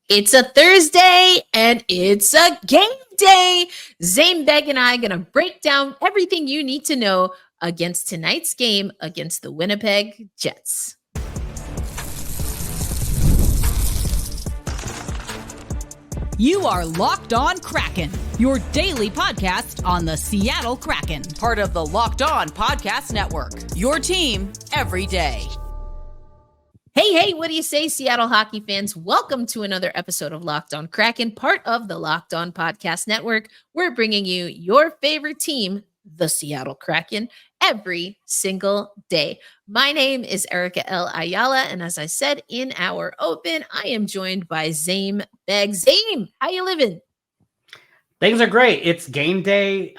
It's a Thursday and it's a game day. Zaiem Beg and I are going to break down everything you need to know against tonight's game against the Winnipeg Jets. You are Locked On Kraken, your daily podcast on the Seattle Kraken, part of the Locked On Podcast Network, your team every day. Hey, what do you say, Seattle hockey fans? Welcome to another episode of Locked On Kraken, part of the Locked On Podcast Network. We're bringing you your favorite team, the Seattle Kraken, every single day. My name is Erica L. Ayala, and as I said in our open, I am joined by Zaiem Beg. Zaiem, how you living? Things are great. It's game day.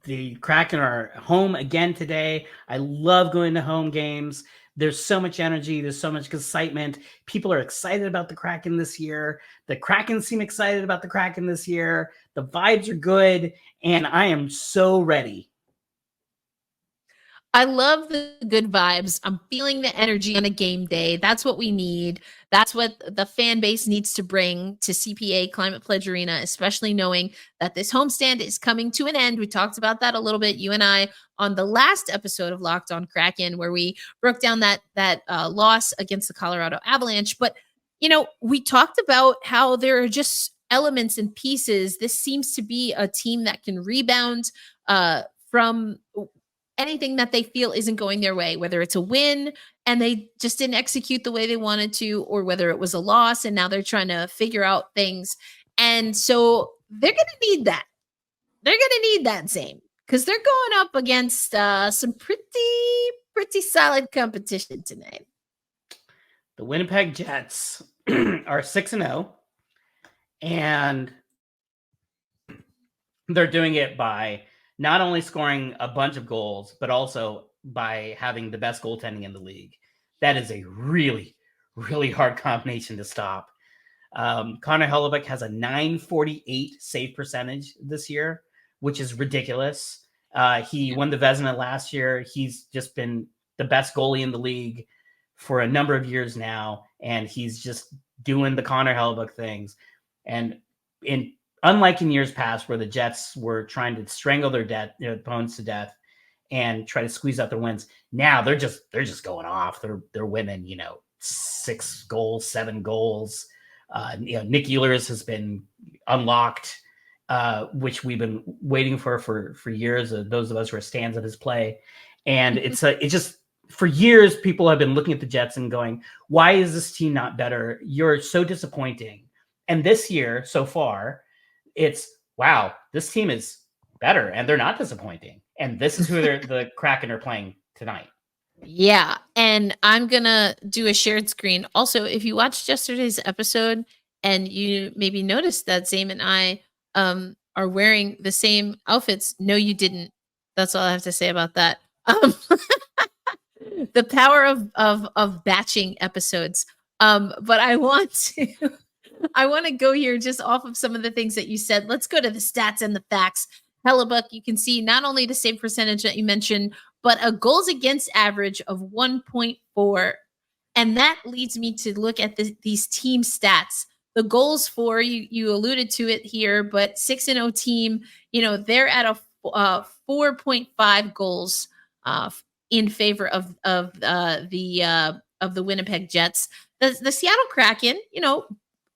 The Kraken are home again today. I love going to home games. There's so much energy. There's so much excitement. People are excited about the Kraken this year. The Kraken seem excited about the Kraken this year. The vibes are good, and I am so ready. I love the good vibes. I'm feeling the energy on a game day. That's what we need. That's what the fan base needs to bring to CPA Climate Pledge Arena, especially knowing that this homestand is coming to an end. We talked about that a little bit, you and I, on the last episode of Locked On Kraken, where we broke down that loss against the Colorado Avalanche. But, we talked about how there are just elements and pieces. This seems to be a team that can rebound from anything that they feel isn't going their way, whether it's a win and they just didn't execute the way they wanted to, or whether it was a loss and now they're trying to figure out things. And so they're going to need that. They're going to need that same, because they're going up against some pretty solid competition tonight. The Winnipeg Jets are 6-0, and they're doing it by not only scoring a bunch of goals, but also by having the best goaltending in the league. That is a really, really hard combination to stop. Connor Hellebuyck has a .948 save percentage this year, which is ridiculous. He won the Vezina last year. He's just been the best goalie in the league for a number of years now, and he's just doing the Connor Hellebuyck things. And unlike in years past where the Jets were trying to strangle their opponents to death and try to squeeze out their wins, now they're just going off. They're winning, 6 goals, 7 goals. Nick Ehlers has been unlocked, which we've been waiting for years. Those of us who are stands of his play, and it's just for years people have been looking at the Jets and going, "Why is this team not better? You're so disappointing." And this year so far, it's, wow, this team is better and they're not disappointing. And this is who the Kraken are playing tonight. Yeah. And I'm going to do a shared screen. Also, if you watched yesterday's episode and you maybe noticed that Zaiem and I are wearing the same outfits. No, you didn't. That's all I have to say about that. The power of batching episodes. But I want to go here just off of some of the things that you said. Let's go to the stats and the facts. Hellebuyck, you can see not only the save percentage that you mentioned, but a goals against average of 1.4. And that leads me to look at these team stats. The goals for, you alluded to it here, but 6-0 team, they're at a 4.5 goals in favor of the Winnipeg Jets. The Seattle Kraken,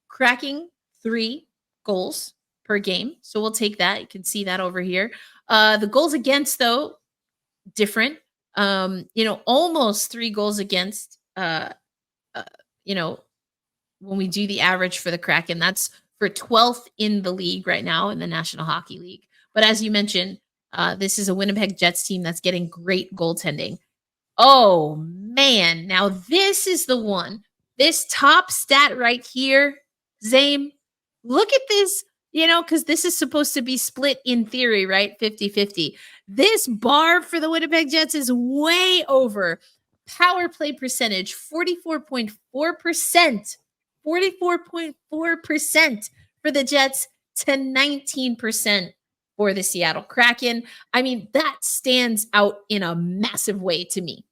cracking 3 goals per game. So we'll take that. You can see that over here. The goals against, though, different. Almost 3 goals against, when we do the average for the Kraken. That's for 12th in the league right now in the National Hockey League. But as you mentioned, this is a Winnipeg Jets team that's getting great goaltending. Oh, man. Now, this is the one. This top stat right here, Zaiem, look at this, because this is supposed to be split in theory, right? 50-50. This bar for the Winnipeg Jets is way over. Power play percentage, 44.4%. 44.4% for the Jets to 19% for the Seattle Kraken. I mean, that stands out in a massive way to me.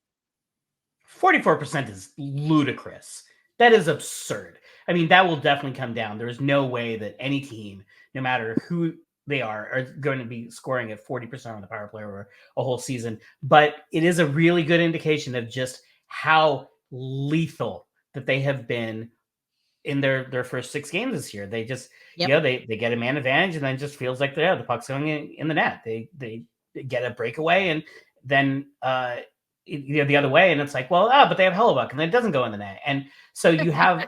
44% is ludicrous. That is absurd. I mean, that will definitely come down. There's no way that any team, no matter who they are going to be scoring at 40% on the power play over a whole season. But it is a really good indication of just how lethal that they have been in their first 6 games this year. They just, they get a man advantage, and then it just feels like the puck's going in the net. They get a breakaway, and then the other way, and it's like, well, but they have Hellebuck, and then it doesn't go in the net. And so you have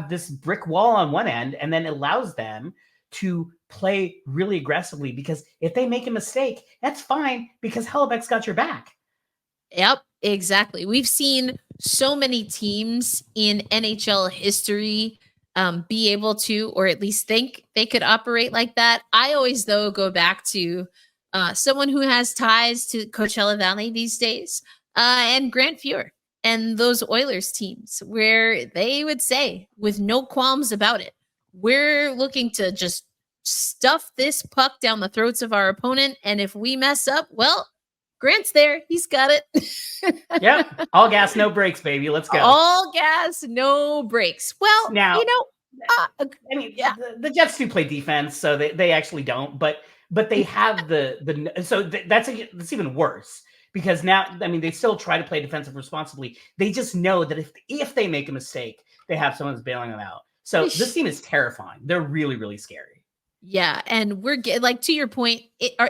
this brick wall on one end, and then it allows them to play really aggressively, because if they make a mistake, that's fine, because Hellebuck's got your back. Yep, exactly. We've seen so many teams in NHL history be able to, or at least think they could operate like that. I always, though, go back to someone who has ties to Coachella Valley these days, and Grant Fuhr and those Oilers teams, where they would say with no qualms about it, we're looking to just stuff this puck down the throats of our opponent. And if we mess up, well, Grant's there. He's got it. Yep. All gas, no brakes, baby. Let's go. All gas, no brakes. Well, now, I mean, the Jets do play defense, so they actually don't, but they have that's even worse, because now, I mean, they still try to play defensive responsibly. They just know that if they make a mistake, they have someone who's bailing them out. So this team is terrifying. They're really, really scary. Yeah, and we're like, to your point,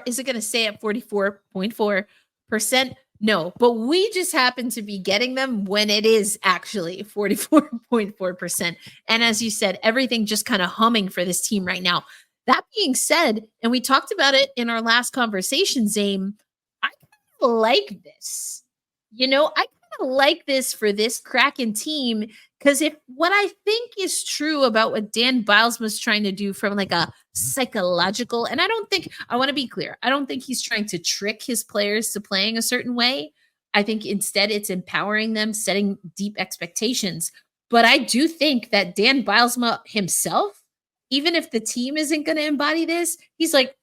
is it going to stay at 44.4%? No, but we just happen to be getting them when it is actually 44.4%. And as you said, everything just kind of humming for this team right now. That being said, and we talked about it in our last conversation, Zaiem, I kind of like this. I kind of like this for this Kraken team, because if what I think is true about what Dan Bilesma's trying to do from like a psychological, and I want to be clear, I don't think he's trying to trick his players to playing a certain way. I think instead it's empowering them, setting deep expectations. But I do think that Dan Bilesma himself, even if the team isn't going to embody this, he's like,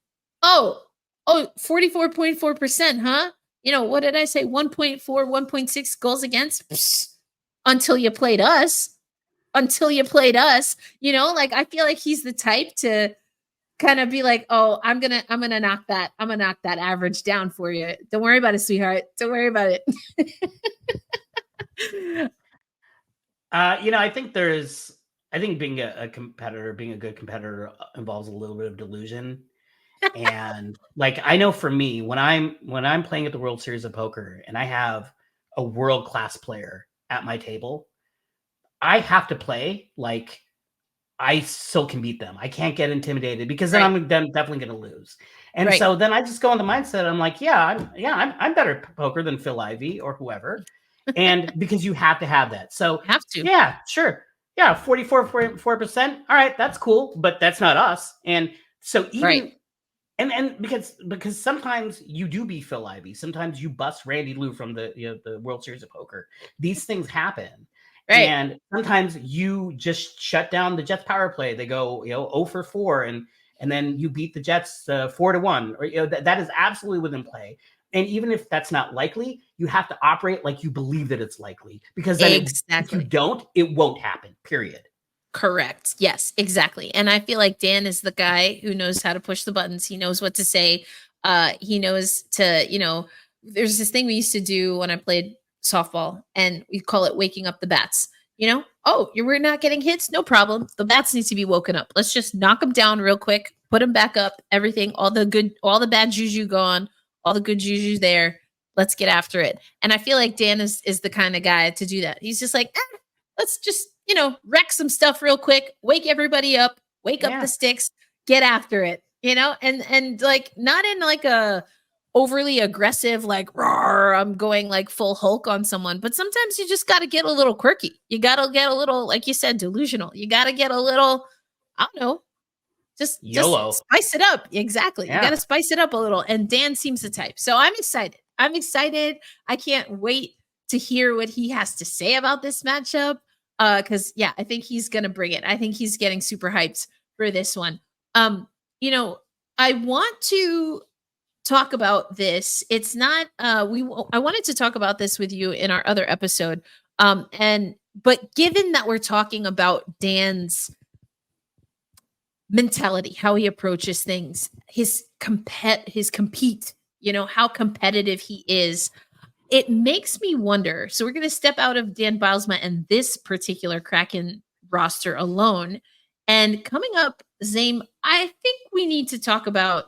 44.4%, huh? What did I say? 1.4, 1.6 goals against? Psst. Until you played us. Like, I feel like he's the type to kind of be like, oh, I'm gonna knock that average down for you. Don't worry about it, sweetheart. Don't worry about it. I think being a competitor, being a good competitor, involves a little bit of delusion. And like, I know for me, when I'm playing at the World Series of Poker and I have a world-class player at my table, I have to play like I still can beat them. I can't get intimidated, because then I'm definitely going to lose. And so then I just go in the mindset. I'm like, I'm better at poker than Phil Ivey or whoever. And because you have to have that. So have to. Yeah, sure. Yeah. 44.4%. All right. That's cool. But that's not us. And so even, and because sometimes you do beat Phil Ivey. Sometimes you bust Randy Lou from the World Series of Poker. These things happen. Right. And sometimes you just shut down the Jets power play. They go 0 for 4, and then you beat the Jets 4-1. Or that is absolutely within play. And even if that's not likely, you have to operate like you believe that it's likely, because then if you don't, it won't happen. Period. Correct. Yes, exactly. And I feel like Dan is the guy who knows how to push the buttons. He knows what to say. He knows to, there's this thing we used to do when I played softball, and we call it waking up the bats. We're not getting hits. No problem. The bats need to be woken up. Let's just knock them down real quick, put them back up, everything, all the bad juju gone, all the good juju there. Let's get after it. And I feel like Dan is the kind of guy to do that. He's just like, let's just, wreck some stuff real quick, wake everybody up, wake up the sticks, get after it, and like, not in like a overly aggressive, like, roar, I'm going like full Hulk on someone, but sometimes you just got to get a little quirky. You got to get a little, like you said, delusional. You got to get a little, I don't know, just spice it up. Exactly. Yeah. You got to spice it up a little. And Dan seems the type. So I'm excited. I can't wait to hear what he has to say about this matchup. Because I think he's gonna bring it. I think he's getting super hyped for this one. I want to talk about this. It's not I wanted to talk about this with you in our other episode. And But given that we're talking about Dan's mentality, how he approaches things, his compete, how competitive he is, it makes me wonder. So we're going to step out of Dan Bilesma and this particular Kraken roster alone. And coming up, Zaiem, I think we need to talk about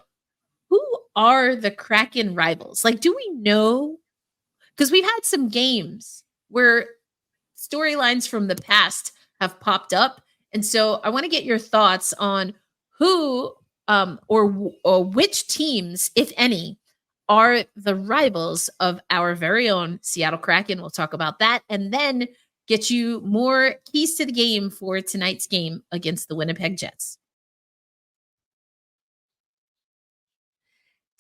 who are the Kraken rivals. Like, do we know? Because we've had some games where storylines from the past have popped up. And so I want to get your thoughts on who or which teams, if any, are the rivals of our very own Seattle Kraken. We'll talk about that and then get you more keys to the game for tonight's game against the Winnipeg Jets.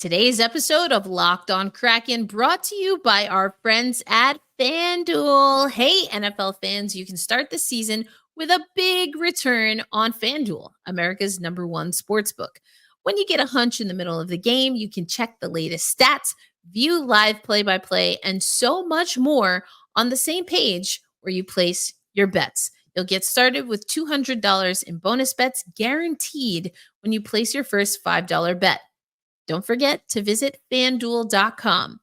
Today's episode of Locked On Kraken brought to you by our friends at FanDuel. Hey, NFL fans, you can start the season with a big return on FanDuel, America's #1 sportsbook. When you get a hunch in the middle of the game, you can check the latest stats, view live play-by-play, and so much more on the same page where you place your bets. You'll get started with $200 in bonus bets guaranteed when you place your first $5 bet. Don't forget to visit FanDuel.com.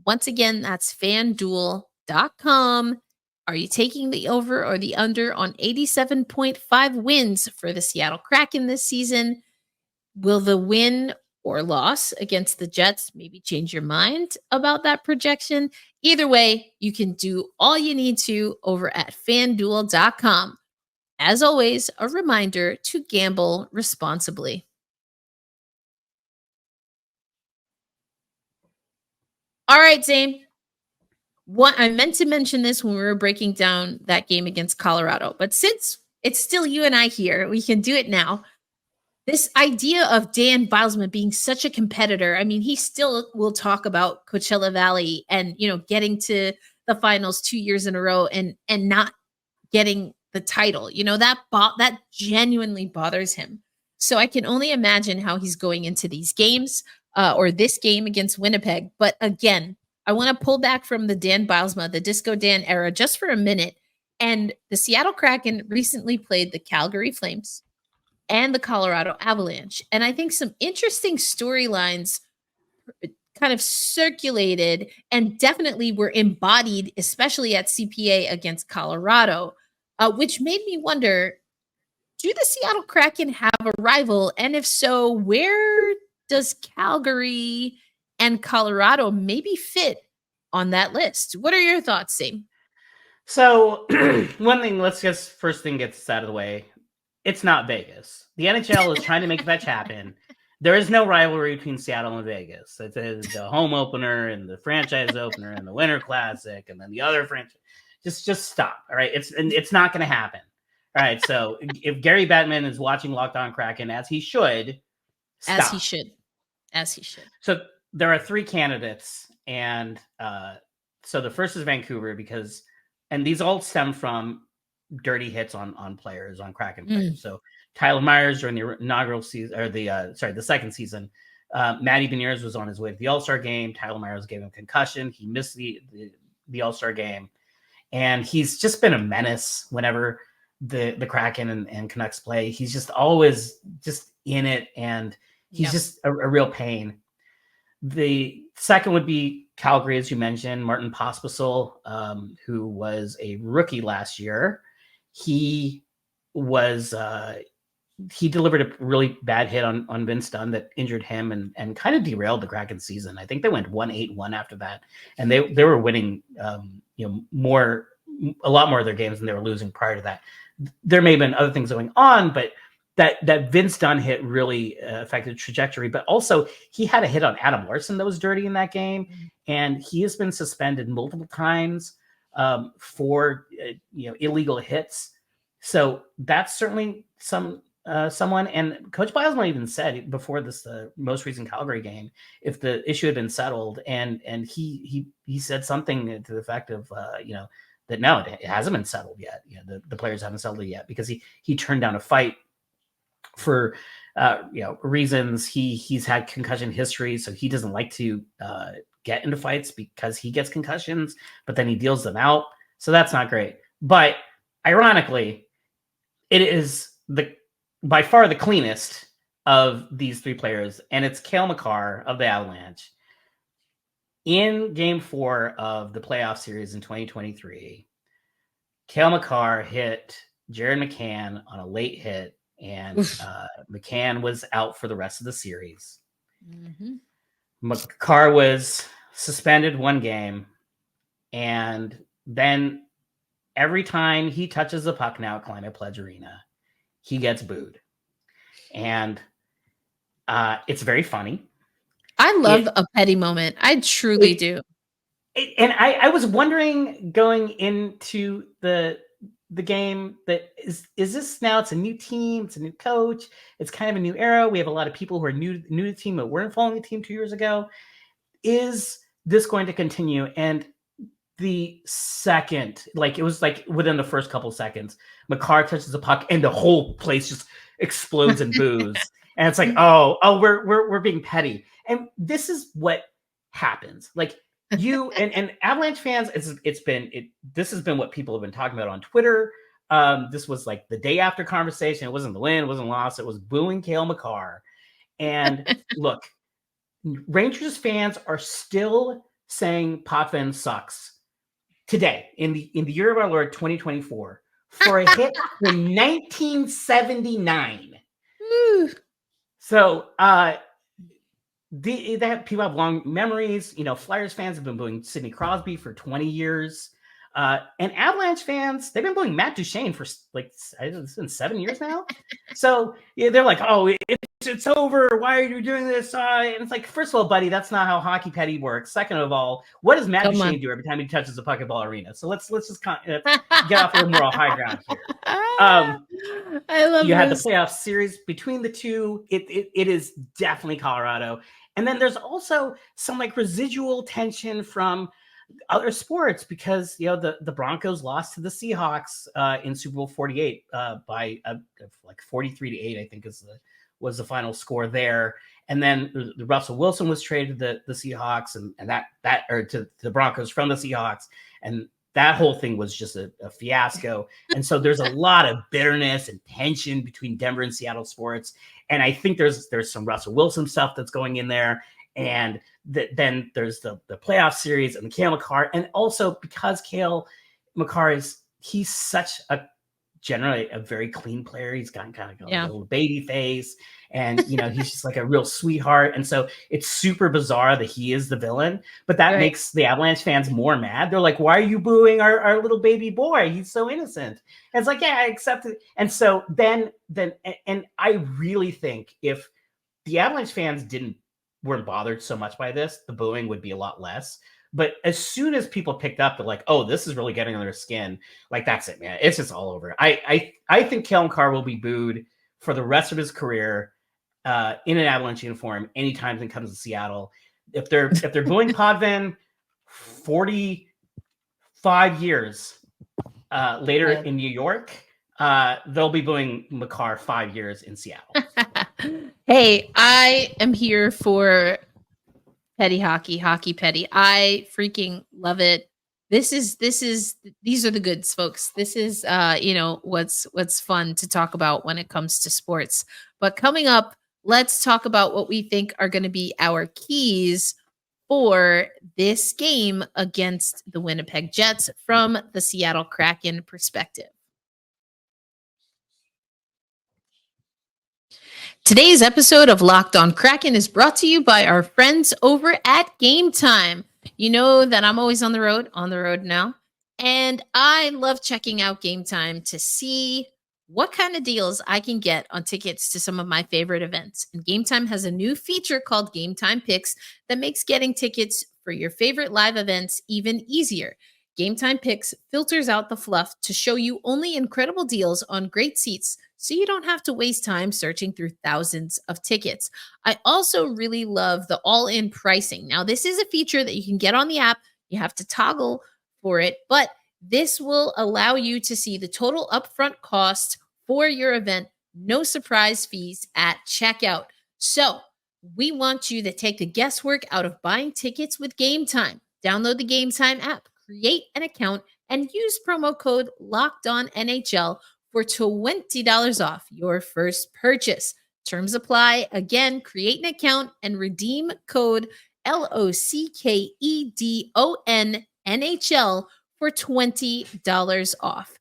Once again, that's FanDuel.com. Are you taking the over or the under on 87.5 wins for the Seattle Kraken this season? Will the win or loss against the Jets maybe change your mind about that projection? Either way, you can do all you need to over at FanDuel.com. As always, a reminder to gamble responsibly. All right, Zaiem. What I meant to mention this when we were breaking down that game against Colorado, but since it's still you and I here, we can do it now. This idea of Dan Bilesma being such a competitor, I mean, he still will talk about Coachella Valley and, getting to the finals 2 years in a row and not getting the title. That genuinely bothers him. So I can only imagine how he's going into these games or this game against Winnipeg. But again, I want to pull back from the Dan Bilesma, the Disco Dan era, just for a minute. And the Seattle Kraken recently played the Calgary Flames and the Colorado Avalanche. And I think some interesting storylines kind of circulated and definitely were embodied, especially at CPA against Colorado, which made me wonder, do the Seattle Kraken have a rival? And if so, where does Calgary and Colorado maybe fit on that list? What are your thoughts, Zaiem? So one thing, let's just first thing gets out of the way. It's not Vegas. The NHL is trying to make fetch happen. There is no rivalry between Seattle and Vegas. It's the home opener and the franchise opener and the Winter Classic and then the other franchise. Just stop. All right. It's not going to happen. All right. So if Gary Bettman is watching Locked On Kraken, as he should, stop. As he should. So there are 3 candidates. And so the first is Vancouver and these all stem from dirty hits on players, on Kraken players. So Tyler Myers during the inaugural season, or the second season, Matty Beniers was on his way to the All-Star game. Tyler Myers gave him a concussion. He missed the All-Star game. And he's just been a menace whenever the Kraken and Canucks play. He's just always just in it, and he's just a real pain. The second would be Calgary, as you mentioned, Martin Pospisil, who was a rookie last year. He delivered a really bad hit on Vince Dunn that injured him and kind of derailed the Kraken season. I think they went 1-8-1 after that, and they were winning a lot more of their games than they were losing prior to that. There may have been other things going on, but that Vince Dunn hit really affected trajectory. But also he had a hit on Adam Larson that was dirty in that game, and he has been suspended multiple times for illegal hits. So that's certainly someone. And Coach Bilesma even said before this most recent Calgary game, if the issue had been settled, and he said something to the effect of that no, it hasn't been settled yet. The players haven't settled it yet, because he turned down a fight for reasons. He's had concussion history, so he doesn't like to get into fights because he gets concussions, but then he deals them out. So that's not great. But ironically, it is by far the cleanest of these three players, and it's Cale Makar of the Avalanche. In Game 4 of the playoff series in 2023, Cale Makar hit Jared McCann on a late hit, and McCann was out for the rest of the series. Mm-hmm. Makar was suspended one game, and then every time he touches the puck now at Climate Pledge Arena, he gets booed. And it's very funny. I love a petty moment. I truly do. And I was wondering going into the game that is this now? It's a new team, it's a new coach, it's kind of a new era. We have a lot of people who are new to the team that weren't following the team 2 years ago. Is this going to continue? And the second, like it was like within the first couple seconds, Makar touches the puck and the whole place just explodes in boos. And it's like, oh, we're being petty. And this is what happens. Like you and Avalanche fans, this has been what people have been talking about on Twitter. This was like the day after conversation. It wasn't the win, it wasn't loss. It was booing Cale Makar. And look, Rangers fans are still saying Potvin sucks today in the year of our Lord 2024 for a hit in 1979. So people have long memories. You know, Flyers fans have been booing Sidney Crosby for 20 years. And Avalanche fans, they've been booing Matt Duchene for like, it's been 7 years now. So yeah, they're like, oh, it's over. Why are you doing this? And it's like, first of all, buddy, that's not how hockey petty works. Second of all, what does Matt Duchene do every time he touches the puck at Ball Arena? So let's just get off the moral high ground here. I love you had the playoff series between the two. It is definitely Colorado. And then there's also some like residual tension from other sports because, you know, the Broncos lost to the Seahawks in Super Bowl 48 by like 43-8, I think was the final score there. And then the Russell Wilson was traded to the Seahawks and that or to the Broncos from the Seahawks. And that whole thing was just a fiasco. And so there's a lot of bitterness and tension between Denver and Seattle sports. And I think there's some Russell Wilson stuff that's going in there. And then there's the playoff series and the Cale Makar. And also because Cale Makar he's such generally a very clean player. He's got kind of a little baby face and, you know, he's just like a real sweetheart. And so it's super bizarre that he is the villain, but that makes the Avalanche fans more mad. They're like, why are you booing our little baby boy? He's so innocent. And it's like, yeah, I accept it. And so then I really think if the Avalanche fans weren't bothered so much by this, the booing would be a lot less. But as soon as people picked up, they're like, oh, this is really getting under their skin. Like, that's it, man. It's just all over. I think Cale Makar will be booed for the rest of his career in an Avalanche uniform anytime he comes to Seattle. If they're booing Potvin 45 years later in New York, they'll be booing Makar 5 years in Seattle. Hey, I am here for petty hockey petty. I freaking love it. These are the goods, folks. This is what's fun to talk about when it comes to sports. But coming up, let's talk about what we think are going to be our keys for this game against the Winnipeg Jets from the Seattle Kraken perspective. Today's episode of Locked On Kraken is brought to you by our friends over at Game Time. You know that I'm always on the road now, and I love checking out Game Time to see what kind of deals I can get on tickets to some of my favorite events. And Game Time has a new feature called Game Time Picks that makes getting tickets for your favorite live events even easier. Game Time Picks filters out the fluff to show you only incredible deals on great seats, so you don't have to waste time searching through thousands of tickets. I also really love the all-in pricing. Now, this is a feature that you can get on the app. You have to toggle for it, but this will allow you to see the total upfront cost for your event, no surprise fees at checkout. So we want you to take the guesswork out of buying tickets with Game Time. Download the Game Time app, create an account, and use promo code LOCKEDONNHL for $20 off your first purchase. Terms apply. Again, create an account and redeem code LOCKEDONNHL for $20 off.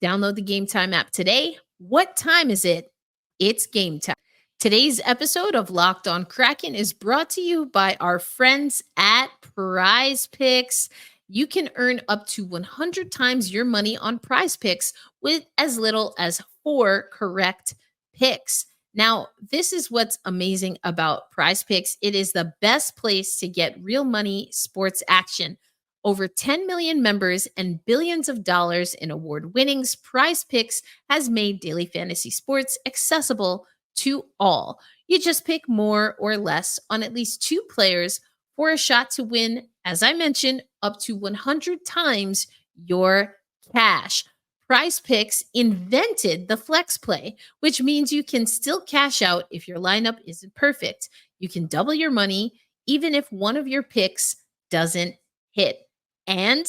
Download the Game Time app today. What time is it? It's game time. Today's episode of Locked On Kraken is brought to you by our friends at Prize Picks. You can earn up to 100 times your money on Prize Picks with as little as 4 correct picks. Now, this is what's amazing about Prize Picks. It is the best place to get real money sports action. Over 10 million members and billions of dollars in award winnings, Prize Picks has made daily fantasy sports accessible to all. You just pick more or less on at least 2 players for a shot to win, as I mentioned, up to 100 times your cash. Prize Picks invented the flex play, which means you can still cash out if your lineup isn't perfect. You can double your money even if one of your picks doesn't hit. And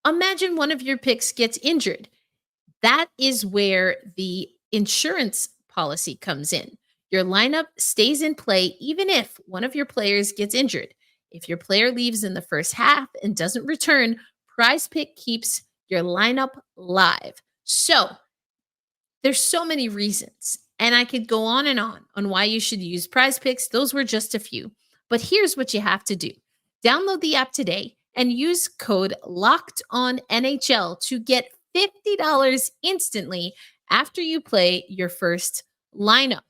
imagine one of your picks gets injured. That is where the insurance policy comes in. Your lineup stays in play even if one of your players gets injured. If your player leaves in the first half and doesn't return, Prize Pick keeps your lineup live. So there's so many reasons, and I could go on why you should use Prize Picks. Those were just a few. But here's what you have to do. Download the app today and use code LOCKEDONNHL to get $50 instantly after you play your first lineup.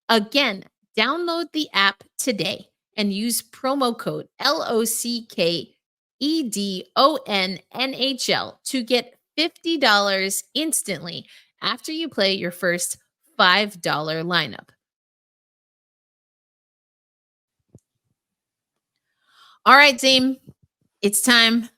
Again, download the app today and use promo code LOCKEDONNHL to get $50 instantly after you play your first $5 lineup. All right, Zaiem, it's time.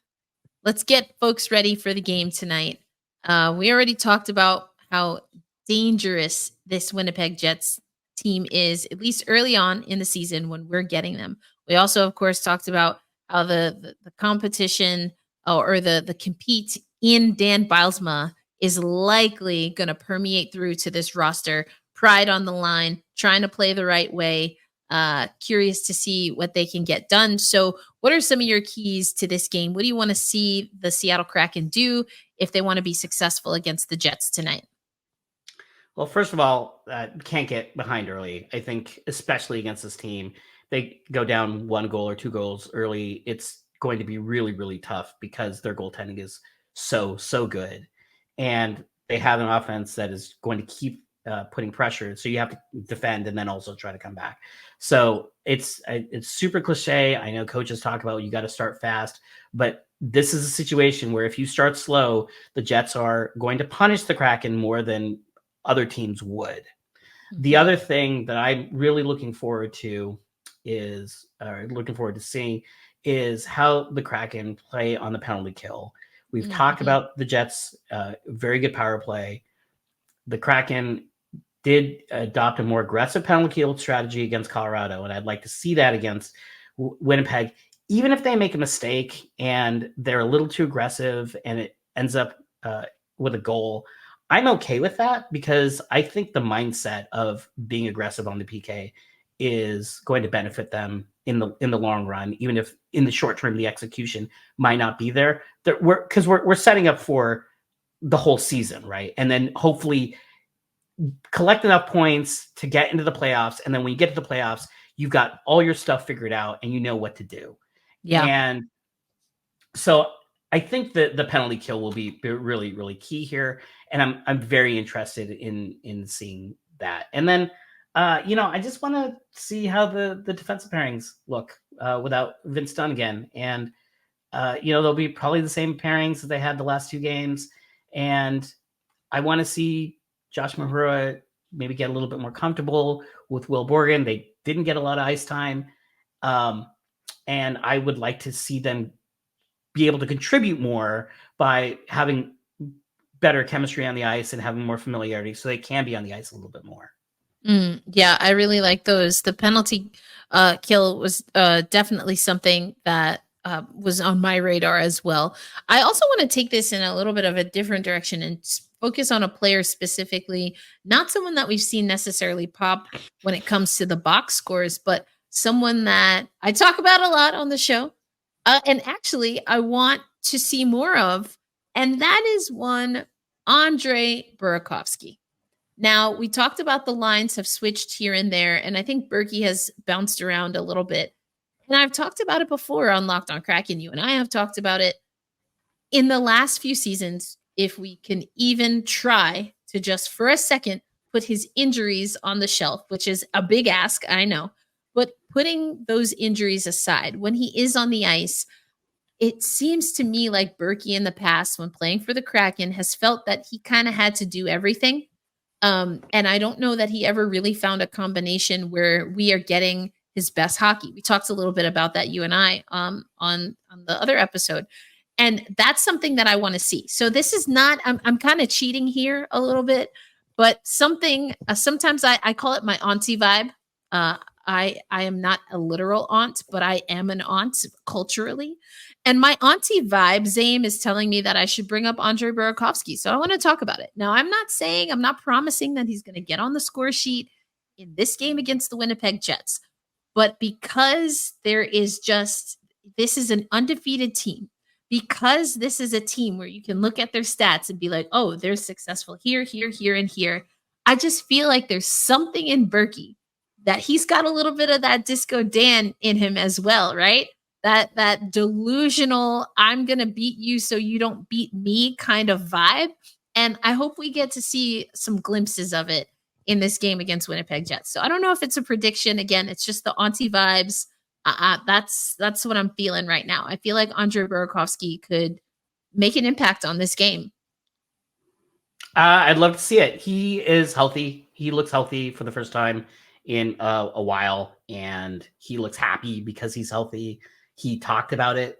Let's get folks ready for the game tonight. We already talked about how dangerous this Winnipeg Jets team is, at least early on in the season when we're getting them. We also, of course, talked about how the competition or the compete in Dan Bylsma is likely going to permeate through to this roster. Pride on the line, trying to play the right way. Curious to see what they can get done. So what are some of your keys to this game? What do you want to see the Seattle Kraken do if they want to be successful against the Jets tonight? Well, first of all, can't get behind early. I think, especially against this team, they go down 1 goal or 2 goals early. It's going to be really, really tough because their goaltending is so good. And they have an offense that is going to keep putting pressure. So you have to defend and then also try to come back. So it's super cliche. I know coaches talk about you got to start fast, but this is a situation where if you start slow, the Jets are going to punish the Kraken more than other teams would. The other thing that I'm really looking forward to seeing is how the Kraken play on the penalty kill. We've talked about the Jets, very good power play. The Kraken did adopt a more aggressive penalty kill strategy against Colorado, and I'd like to see that against Winnipeg. Even if they make a mistake and they're a little too aggressive and it ends up with a goal, I'm okay with that because I think the mindset of being aggressive on the PK is going to benefit them in the long run, even if in the short term the execution might not be there. We're setting up for the whole season, right? And then hopefully collect enough points to get into the playoffs, and then when you get to the playoffs, you've got all your stuff figured out and you know what to do. Yeah, and so I think that the penalty kill will be really, really key here, and I'm very interested in seeing that. And then, I just want to see how the defensive pairings look without Vince Dunn again. And they'll be probably the same pairings that they had the last 2 games. And I want to see Josh Mahura maybe get a little bit more comfortable with Will Borgen. They didn't get a lot of ice time, and I would like to see them be able to contribute more by having better chemistry on the ice and having more familiarity so they can be on the ice a little bit more. Yeah, I really like those. The penalty kill was definitely something that was on my radar as well. I also want to take this in a little bit of a different direction and focus on a player specifically, not someone that we've seen necessarily pop when it comes to the box scores, but someone that I talk about a lot on the show. And actually, I want to see more of, and that is one Andre Burakovsky. Now, we talked about the lines have switched here and there, and I think Berkey has bounced around a little bit. And I've talked about it before on Locked on Kraken. You and I have talked about it in the last few seasons. If we can even try to just for a second put his injuries on the shelf, which is a big ask, I know, but putting those injuries aside, when he is on the ice, it seems to me like Berkey in the past, when playing for the Kraken, has felt that he kind of had to do everything. And I don't know that he ever really found a combination where we are getting his best hockey. We talked a little bit about that, you and I, on the other episode. And that's something that I want to see. So this is not, I'm kind of cheating here a little bit, but something, sometimes I call it my auntie vibe. I am not a literal aunt, but I am an aunt culturally. And my auntie vibe, Zaiem, is telling me that I should bring up Andre Burakovsky. So I want to talk about it. Now, I'm not promising that he's going to get on the score sheet in this game against the Winnipeg Jets. But because this is an undefeated team, because this is a team where you can look at their stats and be like, oh, they're successful here, here, here, and here. I just feel like there's something in Berkey that he's got a little bit of that Disco Dan in him as well, right? That delusional, I'm going to beat you so you don't beat me kind of vibe. And I hope we get to see some glimpses of it in this game against Winnipeg Jets. So I don't know if it's a prediction. Again, it's just the auntie vibes. That's what I'm feeling right now. I feel like Andre Burakovsky could make an impact on this game. I'd love to see it. He is healthy. He looks healthy for the first time in a while, and he looks happy because he's healthy. He talked about it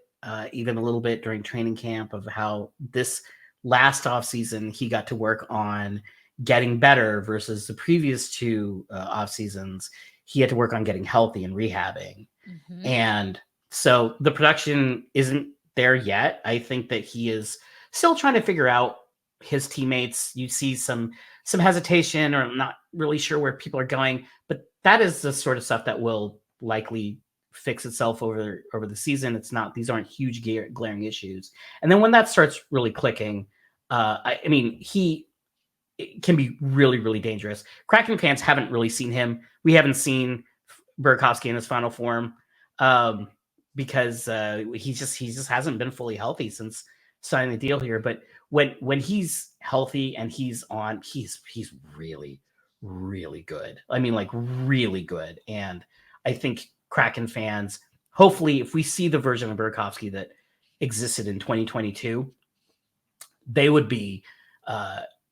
even a little bit during training camp of how this last offseason he got to work on getting better versus the previous two off seasons. He had to work on getting healthy and rehabbing. Mm-hmm. And so the production isn't there yet. I think that he is still trying to figure out his teammates. You see some hesitation, or I'm not really sure where people are going, but that is the sort of stuff that will likely fix itself over the season. These aren't huge glaring issues. And then when that starts really clicking, it can be really, really dangerous. Kraken fans haven't really seen him. We haven't seen Burakovsky in his final form because he just hasn't been fully healthy since signing the deal here. But when he's healthy and he's on, he's really, really good. I mean, like really good. And I think Kraken fans, hopefully, if we see the version of Burakovsky that existed in 2022, they would be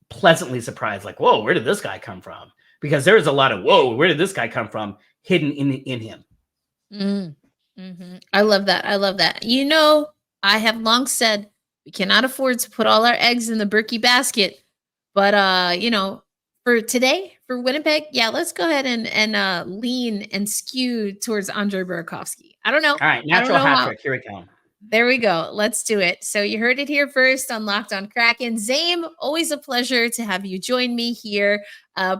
pleasantly surprised, like, whoa, where did this guy come from? Because there is a lot of, whoa, where did this guy come from hidden in him. Mm-hmm. I love that. I have long said we cannot afford to put all our eggs in the Berkey basket. But, for today, for Winnipeg, yeah, let's go ahead and lean and skew towards Andre Burakovsky. I don't know. All right, natural hat trick. Here we go. There we go. Let's do it. So you heard it here first on Locked on Kraken. Zaiem, always a pleasure to have you join me here.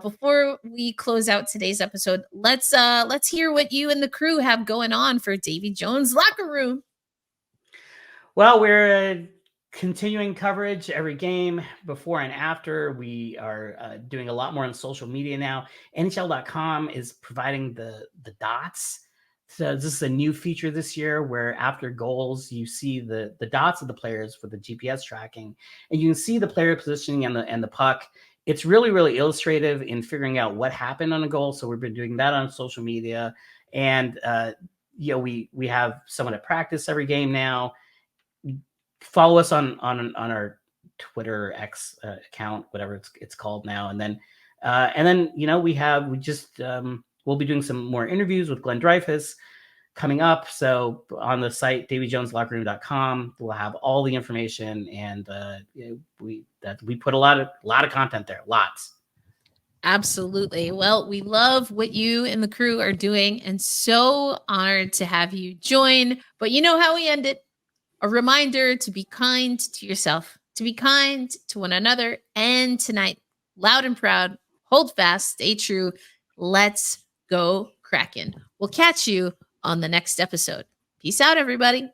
Before we close out today's episode, let's hear what you and the crew have going on for Davy Jones' locker room. Well, we're continuing coverage every game before and after. We are doing a lot more on social media now. NHL.com is providing the dots. So this is a new feature this year where after goals, you see the dots of the players for the GPS tracking, and you can see the player positioning and the puck. It's really, really illustrative in figuring out what happened on a goal. So we've been doing that on social media, and we have someone at practice every game now. Follow us on our Twitter X account, whatever it's called now, and then we'll be doing some more interviews with Glenn Dreyfus coming up. So on the site, DavyJonesLockerRoom.com, we'll have all the information, and we put a lot of content there, lots. Absolutely. Well, we love what you and the crew are doing and so honored to have you join. But you know how we end it. A reminder to be kind to yourself, to be kind to one another, and tonight, loud and proud, hold fast, stay true. Let's go Kraken. We'll catch you on the next episode. Peace out, everybody.